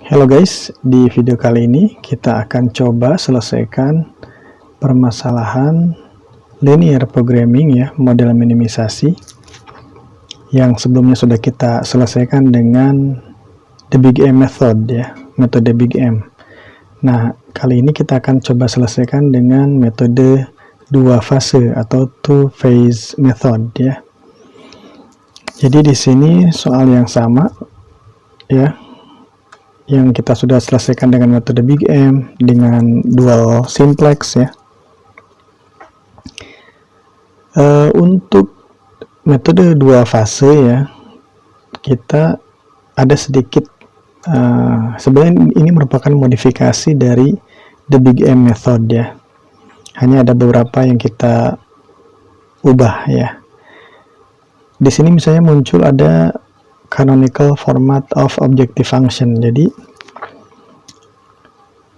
Halo guys, di video kali ini kita akan coba selesaikan permasalahan linear programming ya, model minimisasi yang sebelumnya sudah kita selesaikan dengan the Big M method ya, metode Big M. Nah, kali ini kita akan coba selesaikan dengan metode dua fase atau two phase method ya. Jadi di sini soal yang sama ya, yang kita sudah selesaikan dengan metode Big M dengan dual simplex ya. Untuk metode dua fase ya, kita ada sedikit sebenarnya ini merupakan modifikasi dari the Big M method ya. Hanya ada beberapa yang kita ubah ya. Di sini misalnya muncul ada canonical format of objective function. Jadi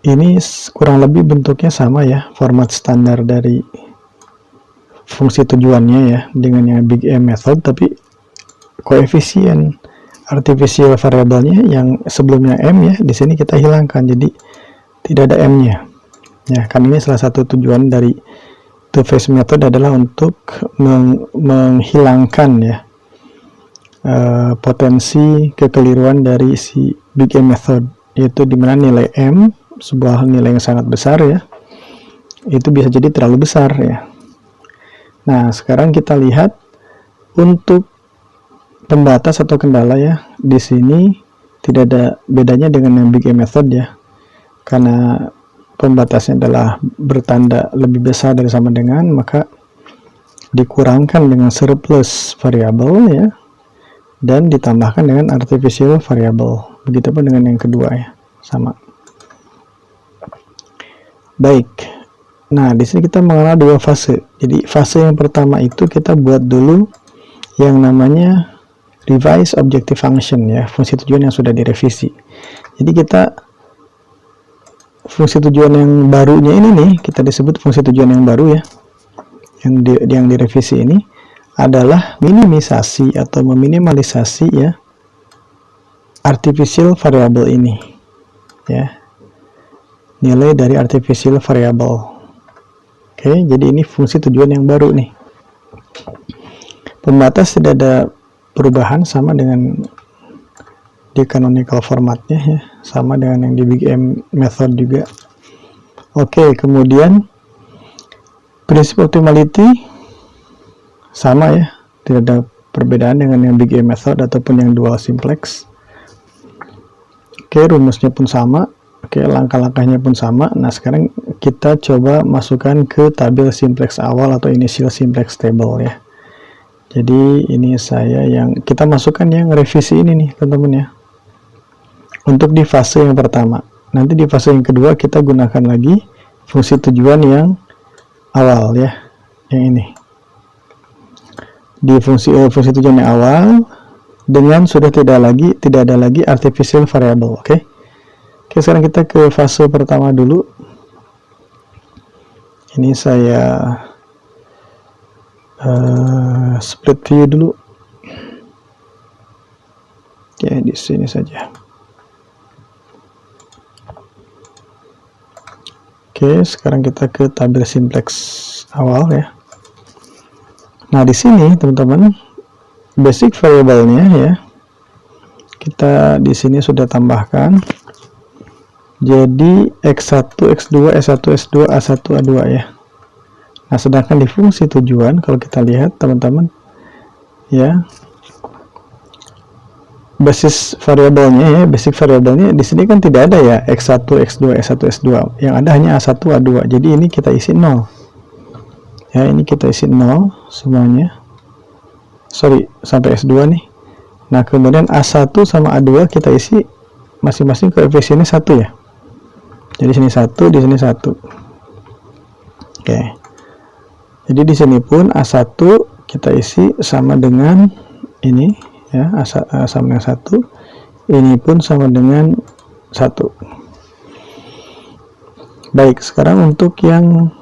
ini kurang lebih bentuknya sama ya, format standar dari fungsi tujuannya ya dengan yang Big M method, tapi koefisien artificial variable-nya yang sebelumnya M ya, di sini kita hilangkan, jadi tidak ada M-nya. Ya, kan ini salah satu tujuan dari two phase method adalah untuk menghilangkan ya potensi kekeliruan dari si Big M method, yaitu dimana nilai M, sebuah nilai yang sangat besar ya, itu bisa jadi terlalu besar ya. Nah, sekarang kita lihat untuk pembatas atau kendala ya, di sini tidak ada bedanya dengan yang Big M method ya, karena pembatasnya adalah bertanda lebih besar dari sama dengan, maka dikurangkan dengan surplus variable ya, dan ditambahkan dengan artificial variable. Begitupun dengan yang kedua ya, sama. Baik. Nah, di sini kita mengenal dua fase. Jadi fase yang pertama itu kita buat dulu yang namanya revise objective function ya, fungsi tujuan yang sudah direvisi. Jadi kita fungsi tujuan yang barunya ini nih, kita disebut fungsi tujuan yang baru ya, yang direvisi ini adalah minimisasi atau meminimalisasi ya artificial variable ini ya, nilai dari artificial variable. Oke, jadi ini fungsi tujuan yang baru nih. Pembatas tidak ada perubahan, sama dengan di canonical formatnya ya, sama dengan yang di Big M method juga. Oke, kemudian prinsip optimality sama ya, tidak ada perbedaan dengan yang Big M method ataupun yang dual simplex. Oke, rumusnya pun sama. Oke, langkah-langkahnya pun sama. Nah, sekarang kita coba masukkan ke tabel simplex awal atau initial simplex table ya. Jadi ini kita masukkan yang revisi ini nih teman-teman ya, untuk di fase yang pertama. Nanti di fase yang kedua kita gunakan lagi fungsi tujuan yang awal ya, yang ini. Di fungsi tujuan yang awal dengan sudah tidak ada lagi artificial variable. Oke, sekarang kita ke fase pertama dulu. Ini saya split view dulu. Oke, di sini saja. Oke, sekarang kita ke tabel simplex awal ya. Nah, di sini teman-teman, basic variable-nya ya, kita di sini sudah tambahkan. Jadi X1, X2, S1, S2, A1, A2 ya. Nah, sedangkan di fungsi tujuan, kalau kita lihat teman-teman ya, basis variabelnya ya, basic variabelnya di sini kan tidak ada ya, X1, X2, S1, S2. Yang ada hanya A1, A2. Jadi ini kita isi 0. Ya, ini kita isi 0 semuanya. Sorry, sampai S2 nih. Nah, kemudian A1 sama A2 kita isi masing-masing koefisiennya 1 ya. Jadi sini 1, di sini 1. Oke. Jadi di sini pun A1 kita isi sama dengan ini ya, sama dengan 1. Ini pun sama dengan 1. Baik, sekarang untuk yang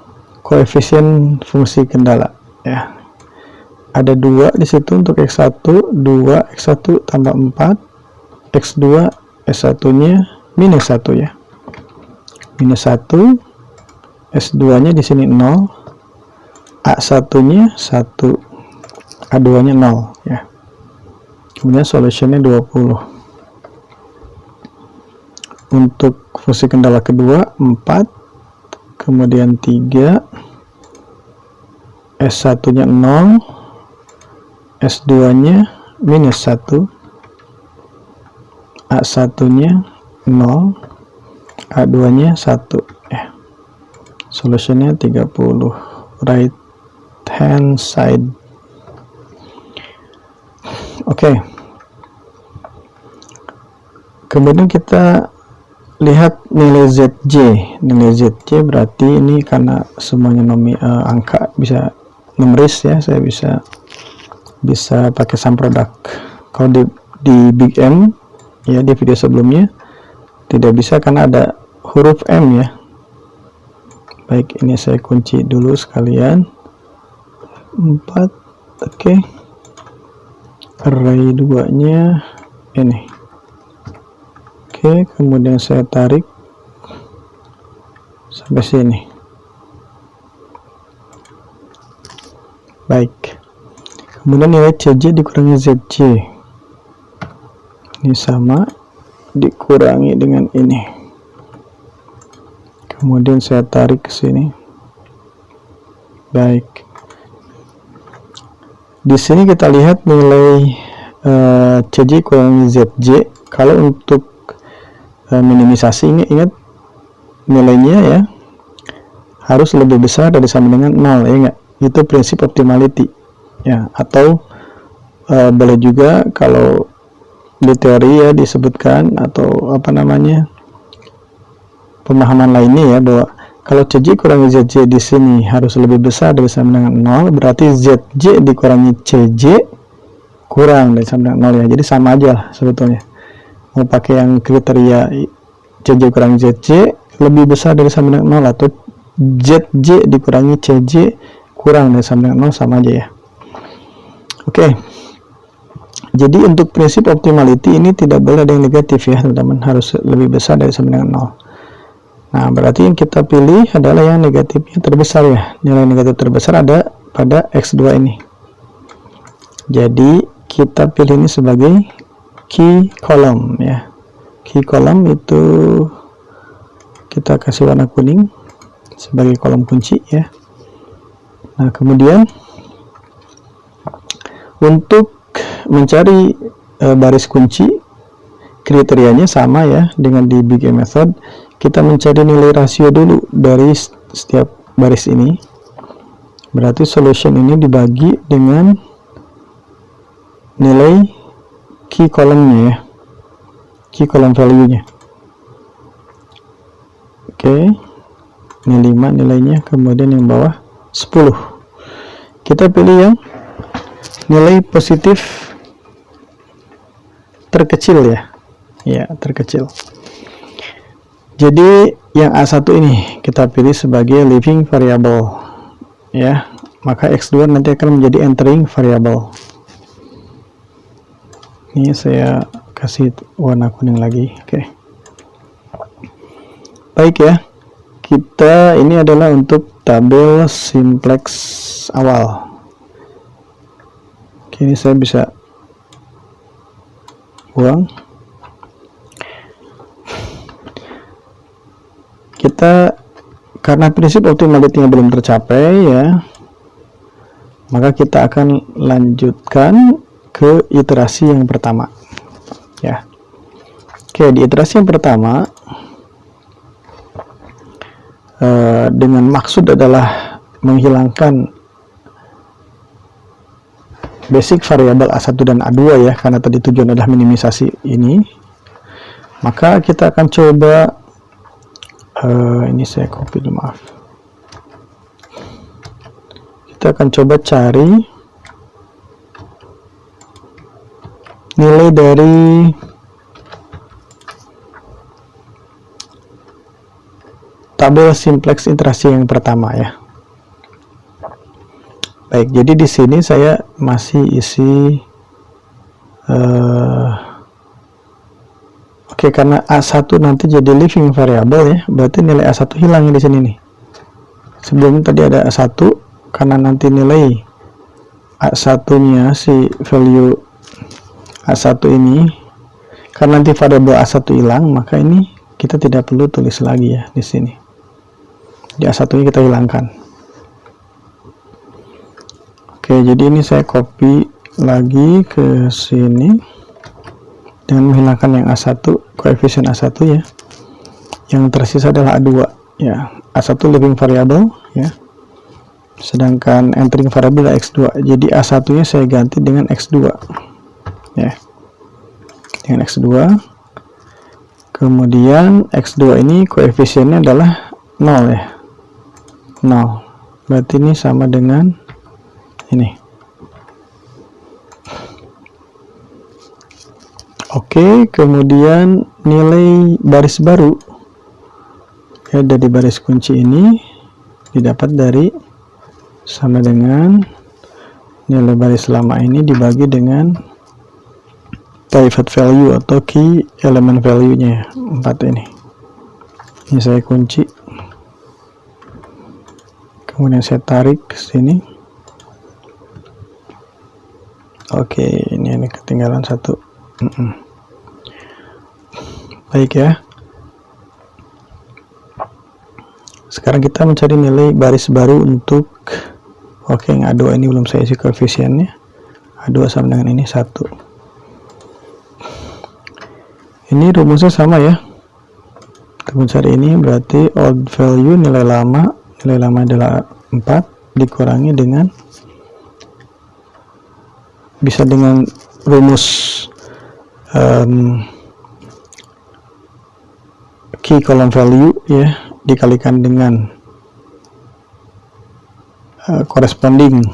koefisien fungsi kendala ya. Ada 2 di situ untuk X1, 2 X1 tambah 4, X2 S1 nya minus 1 ya. Minus 1, S2-nya di sini 0, A1-nya 1, A2-nya 0 ya. Kemudian solutionnya 20. Untuk fungsi kendala kedua 4, kemudian 3, S1-nya 0, S2-nya minus 1, A1-nya 0, A2-nya 1 ya. Solutionnya 30, right hand side. Oke. Kemudian kita lihat nilai ZJ. Nilai ZJ berarti ini karena semuanya angka bisa numeris ya, saya bisa pakai sum product. Kalau di Big M ya, di video sebelumnya tidak bisa karena ada huruf M ya. Baik, ini saya kunci dulu sekalian. 4, oke. Array 2-nya ini. Oke, kemudian saya tarik sampai sini. Baik. Kemudian nilai CJ dikurangi ZJ. Ini sama, dikurangi dengan ini. Kemudian saya tarik ke sini. Baik. Di sini kita lihat nilai CJ kurangi ZJ. Kalau untuk minimisasi, ingat nilainya ya harus lebih besar dari sama dengan 0 ya enggak? Itu prinsip optimality ya. Atau boleh juga kalau di teori ya disebutkan, atau apa namanya, pemahaman lainnya ya, bahwa kalau CJ kurangi ZJ di sini harus lebih besar dari sama dengan 0, berarti ZJ dikurangi CJ kurang dari sama dengan 0 ya. Jadi sama aja lah sebetulnya. Mau pakai yang kriteria CJ kurangi ZJ lebih besar dari sama dengan 0, atau ZJ dikurangi CJ kurang dari sama dengan 0, sama aja ya. Oke. Jadi untuk prinsip optimality ini tidak boleh ada yang negatif ya teman-teman, harus lebih besar dari sama dengan 0. Nah, berarti yang kita pilih adalah yang negatifnya terbesar ya. Nilai negatif terbesar ada pada X2 ini. Jadi kita pilih ini sebagai key column ya. Key column itu kita kasih warna kuning sebagai kolom kunci ya. Nah, kemudian untuk mencari baris kunci, kriterianya sama ya dengan di Big M method. Kita mencari nilai rasio dulu dari setiap baris ini. Berarti solution ini dibagi dengan nilai key column-nya ya, key column value-nya. Oke, ini 5 nilainya, kemudian yang bawah 10. Kita pilih yang nilai positif terkecil ya. Ya, terkecil. Jadi yang A1 ini kita pilih sebagai living variable ya. Maka X2 nanti akan menjadi entering variable. Ini saya kasih warna kuning lagi. Oke. Baik ya. Kita ini adalah untuk tabel simplex awal. Ini saya bisa buang. Kita karena prinsip optimality-nya belum tercapai ya, maka kita akan lanjutkan ke iterasi yang pertama ya. Oke, di iterasi yang pertama dengan maksud adalah menghilangkan basic variabel A1 dan A2 ya, karena tadi tujuan adalah minimisasi ini. Maka kita akan coba ini saya copy dulu, maaf. Kita akan coba cari nilai dari tabel simplex iterasi yang pertama ya. Baik, jadi di sini saya masih isi Oke, karena A1 nanti jadi living variable ya, berarti nilai A1 hilang di sini nih. Sebelumnya tadi ada A1, karena nanti nilai A1-nya si value A1 ini, karena nanti variabel A1 hilang, maka ini kita tidak perlu tulis lagi ya di sini. Di A1-nya kita hilangkan. Oke, jadi ini saya copy lagi ke sini dengan menghilangkan yang A1, koefisien A1 ya. Yang tersisa adalah A2 ya. A1 living variable ya. Sedangkan entering variable adalah X2. Jadi A1-nya saya ganti dengan X2 ya. Dengan X2. Kemudian X2 ini koefisiennya adalah 0 ya. 0. Berarti ini sama dengan ini. Oke, kemudian nilai baris baru ya, dari baris kunci ini didapat dari sama dengan nilai baris lama ini dibagi dengan private value atau key element value-nya 4 ini. Ini saya kunci. Kemudian saya tarik ke sini. Oke, ini ketinggalan satu. Baik ya. Sekarang kita mencari nilai baris baru untuk yang A2 ini belum saya isi koefisiennya. A2 sama dengan ini 1. Ini rumusnya sama ya. Kita mencari ini berarti old value nilai lama adalah 4 dikurangi dengan bisa dengan rumus key column value ya dikalikan dengan corresponding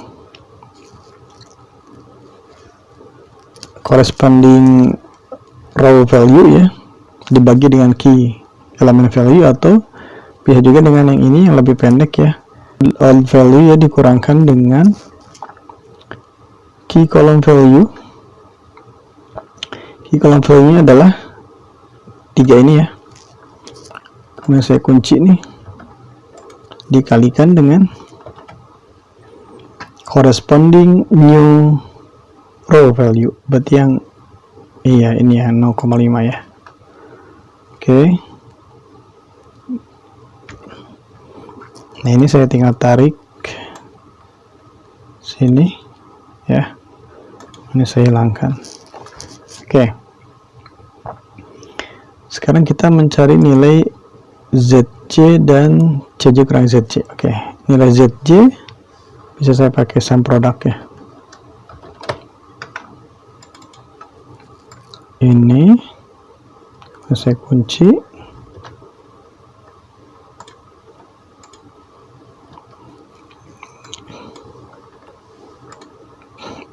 row value ya dibagi dengan key element value, atau bisa juga dengan yang ini yang lebih pendek ya, old value ya dikurangkan dengan key column value. Key column value-nya adalah 3 ini ya. Kemudian saya kunci nih, dikalikan dengan corresponding new row value. Berarti yang ini ya 0,5 ya. Oke. Nah, ini saya tinggal tarik sini ya. Ini saya hilangkan. Oke. Sekarang kita mencari nilai ZJ dan CJ kurang ZJ. Oke, nilai ZJ bisa saya pakai sum product ya. Ini saya kunci.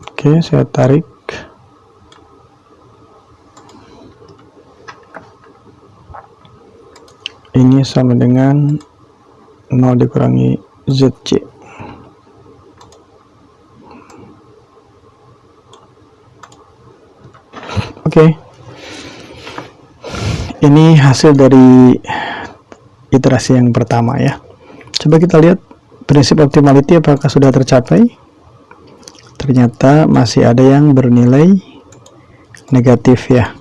Oke, saya tarik. Ini sama dengan 0 dikurangi ZC. Oke. Ini hasil dari iterasi yang pertama ya. Coba kita lihat prinsip optimality apakah sudah tercapai. Ternyata masih ada yang bernilai negatif ya.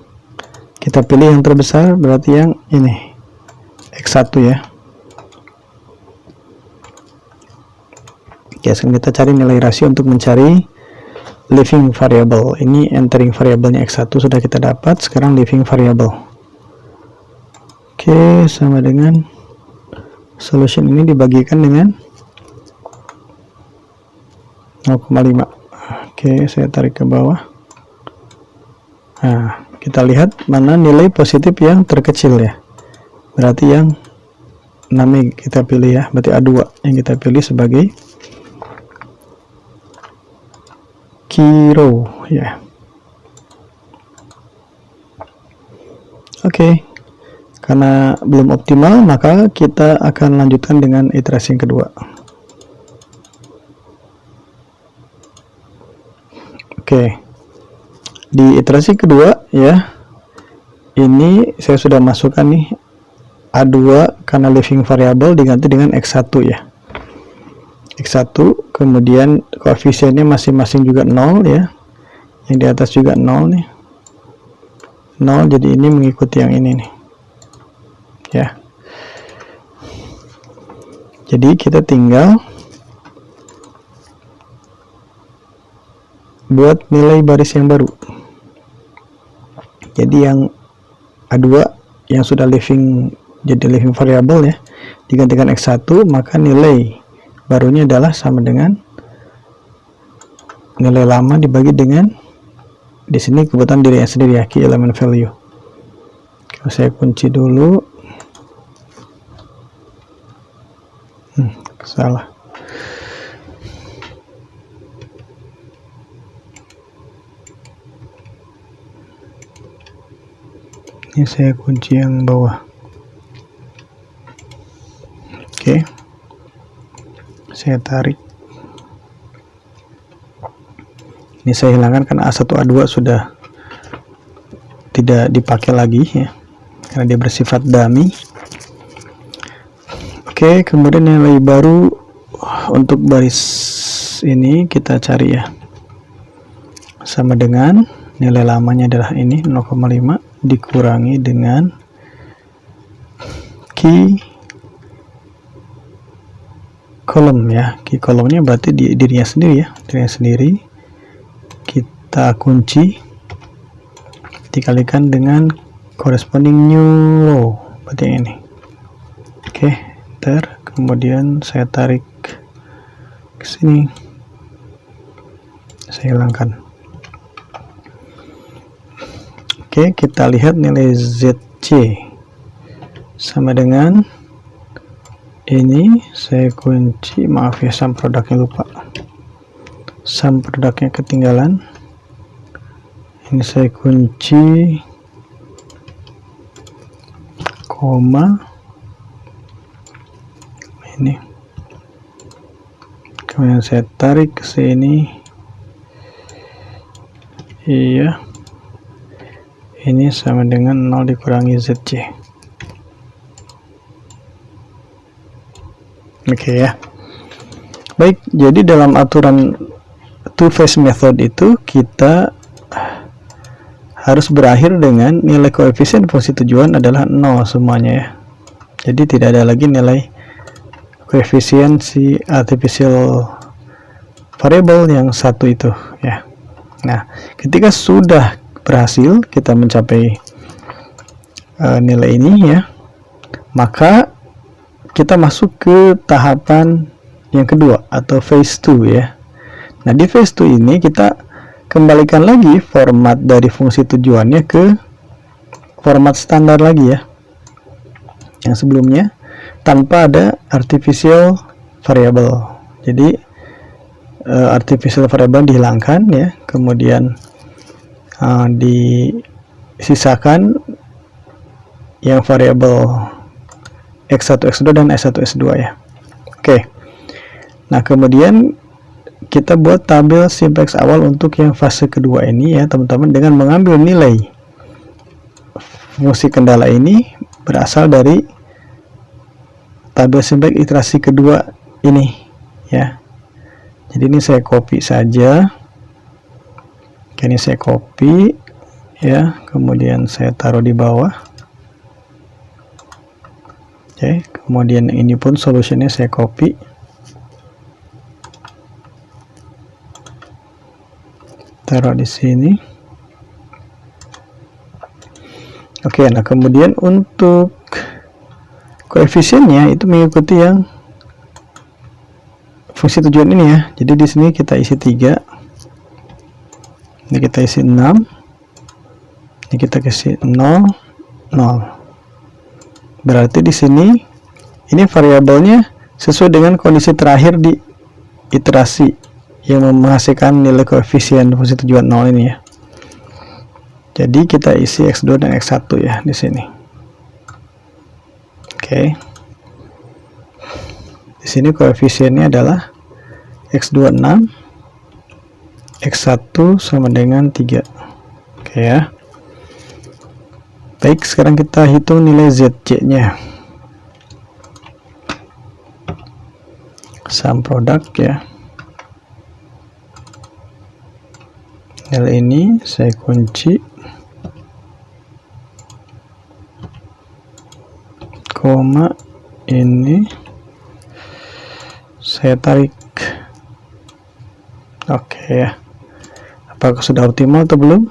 Kita pilih yang terbesar, berarti yang ini X1 ya. Oke, sekarang kita cari nilai rasio untuk mencari living variable. Ini entering variabelnya X1 sudah kita dapat, sekarang living variable. Oke, sama dengan solution ini dibagikan dengan 0,5. Oke, saya tarik ke bawah. Nah, kita lihat mana nilai positif yang terkecil ya. Berarti yang 6 kita pilih ya, berarti A2 yang kita pilih sebagai key row ya. Oke, karena belum optimal maka kita akan lanjutkan dengan iterasi yang kedua. Oke, di iterasi kedua ya, ini saya sudah masukkan nih A2 karena living variable diganti dengan X1 ya. X1, kemudian koefisiennya masing-masing juga 0 ya. Yang di atas juga 0 nih. 0, jadi ini mengikuti yang ini nih. Ya. Jadi kita tinggal buat nilai baris yang baru. Jadi yang A2 yang sudah living jadi living variable ya, digantikan X1, maka nilai barunya adalah sama dengan nilai lama dibagi dengan, di sini kebetulan dirinya sendiri ya, key element value. Kalau saya kunci dulu, salah. Ini saya kunci yang bawah. Oke, saya tarik. Ini saya hilangkan karena A1 A2 sudah tidak dipakai lagi ya, karena dia bersifat dummy. Oke, kemudian nilai baru untuk baris ini kita cari ya, sama dengan nilai lamanya adalah ini 0,5 dikurangi dengan key column ya. Key column-nya berarti dirinya sendiri ya, dirinya sendiri kita kunci dikalikan dengan corresponding new row, berarti yang ini. Oke, enter, kemudian saya tarik ke sini, saya hilangkan. Oke, kita lihat nilai ZC sama dengan ini. Saya kunci, maaf ya, sum produknya lupa, sum produknya ketinggalan. Ini saya kunci koma ini, kemudian saya tarik ke sini. Iya, ini sama dengan 0 dikurangi ZC. Oke ya. Baik, jadi dalam aturan two-phase method itu kita harus berakhir dengan nilai koefisien fungsi tujuan adalah 0 semuanya ya. Jadi tidak ada lagi nilai koefisien si artificial variable yang satu itu ya. Nah, ketika sudah berhasil kita mencapai nilai ini ya, maka kita masuk ke tahapan yang kedua atau phase 2 ya. Nah, di phase 2 ini kita kembalikan lagi format dari fungsi tujuannya ke format standar lagi ya, yang sebelumnya tanpa ada artificial variable. Jadi artificial variable dihilangkan ya, kemudian disisakan yang variabel X1, X2 dan S1, S2 ya. Oke. Nah, kemudian kita buat tabel simplex awal untuk yang fase kedua ini ya, teman-teman, dengan mengambil nilai fungsi kendala ini berasal dari tabel simplex iterasi kedua ini ya. Jadi ini saya copy saja. Oke, ini saya copy ya, kemudian saya taruh di bawah. Oke, kemudian ini pun solusinya saya copy, taruh di sini. Oke, nah kemudian untuk koefisiennya itu mengikuti yang fungsi tujuan ini ya. Jadi di sini kita isi 3, ini kita isi 6, ini kita kasih 0, 0. Berarti di sini ini variabelnya sesuai dengan kondisi terakhir di iterasi yang menghasilkan nilai koefisien fungsi tujuan 0 ini ya. Jadi kita isi X2 dan X1 ya di sini. Oke. Di sini koefisiennya adalah X2 6, X1 sama dengan 3. Oke ya. Baik, sekarang kita hitung nilai ZC nya. Sum product ya. Nilai ini saya kunci, koma ini saya tarik. Oke ya. Apakah sudah optimal atau belum?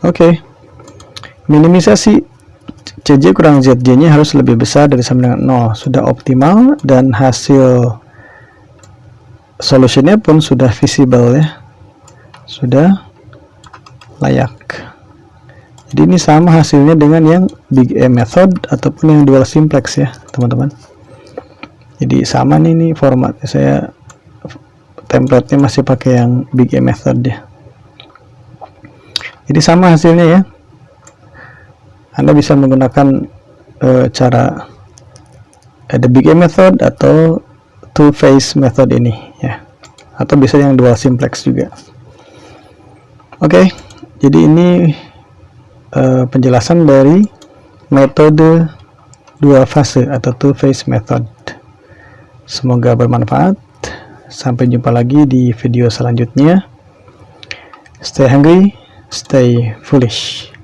Oke. Minimisasi CJ kurang ZJ nya harus lebih besar dari sama dengan 0. Sudah optimal dan hasil solusinya pun sudah visible ya. Sudah layak. Jadi ini sama hasilnya dengan yang Big M method ataupun yang dual simplex ya, teman-teman. Jadi sama nih formatnya, saya template-nya masih pakai yang Big M method ya. Jadi sama hasilnya ya. Anda bisa menggunakan cara ada Big M method atau two phase method ini ya, atau bisa yang dual simplex juga. Oke, jadi ini penjelasan dari metode dua fase atau two phase method. Semoga bermanfaat. Sampai jumpa lagi di video selanjutnya. Stay hungry, stay foolish.